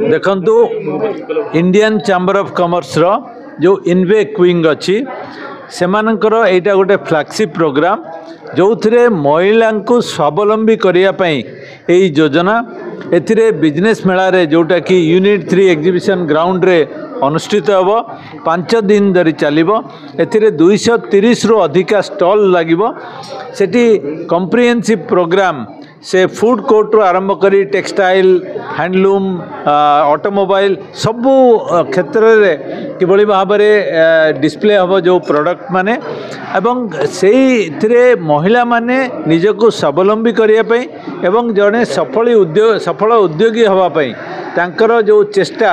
देखंतु Indian chamber of commerce रो जो इनवेक wing अच्छी सेमानकर एटा गोटे फ्लैगशिप प्रोग्राम जो थे महिला को स्वावलंबी करने यही योजना एथिरे बिजनेस मेला रे जोटा कि यूनिट 3 एग्जिबिशन ग्राउंड रे अनुष्ठित हम 5 दिन धरी चलो एथिरे 230 रु अधिका स्टॉल लगिबो सेठी कम्प्रिहेंसिव प्रोग्राम से फूड कोर्ट रू आरंभ करी टेक्सटाइल हैंडलूम ऑटोमोबाइल सबू क्षेत्र में किभली भाव में डिस्प्ले हम जो प्रोडक्ट माने एवं से महिला माने निजको स्वावलंबी करने एवं जड़े सफल उद्योगी हवापाई तांकर जो चेष्टा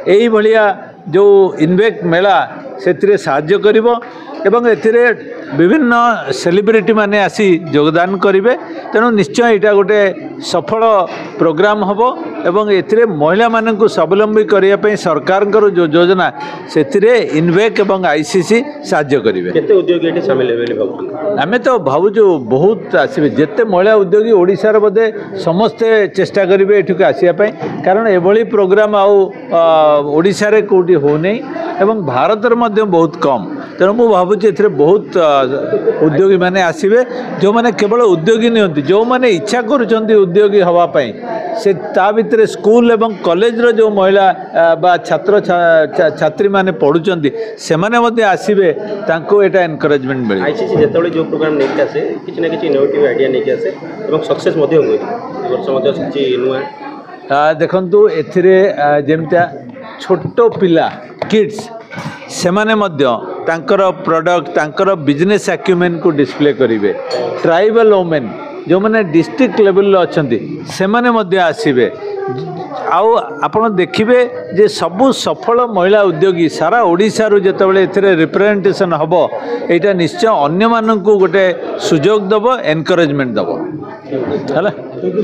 यही भलिया जो इनवेक मेला से साहाय्य करिवो एवं एथिरे विभिन्न सेलिब्रिटी माने आसी योगदान करेंगे तेणु निश्चय यहाँ गोटे सफल प्रोग्राम हम एवं एथिरे महिला मानन को स्वावलंबी करने सरकार जो योजना से इनवेक एवं आईसीसी साहाय्य करेंगे। केते उद्योगी एठी शामिल हेबे आमे तो भावुँ बहुत आसबे जिते महिला उद्योगी ओडिशार बोधे समस्ते चेष्टा करेंगे एठिक आसापी कारण एभली प्रोग्राम आशा कौटी होनी एवं भारत मध्य बहुत कम तेणु मुझे भावुँ ए बहुत उद्योगी मैंने आसबे जो मैंने केवल उद्योगी नहीं जो मैंने इच्छा करुँच उद्योगी हवापाई से ता भितर स्कूल एवं कॉलेज रो जो महिला बा छात्र छात्री माने पढ़ुचंदी से माने आसबे तांको एटा एनकरेजमेंट मिले। आईसीसी जेतबे जो प्रोग्राम नहीं आसे किसी ना किसी इनोवेटिव आइडिया नहीं आसे एवं सक्सेस मध्य हुए वर्ष मध्य किछि नुआ देखंतु एथिरे जेमता छोटो पिला किड्स सेमाने मध्य तांकर प्रोडक्ट तांकर बिजनेस एक्यूमेन को डिस्प्ले करेंगे ट्राइबल वोमेन जो मैंने डिस्ट्रिक्ट लेवल अच्छी से माने आसबे आउ आपण देखिए जे सबु सफल महिला उद्योगी सारा ओडिशा रू जेतबेले एथिरे रिप्रेजेंटेशन हबो एटा निश्चय अन्य माननकु गोटे सुजोग दबो एनकरेजमेंट दबो हला।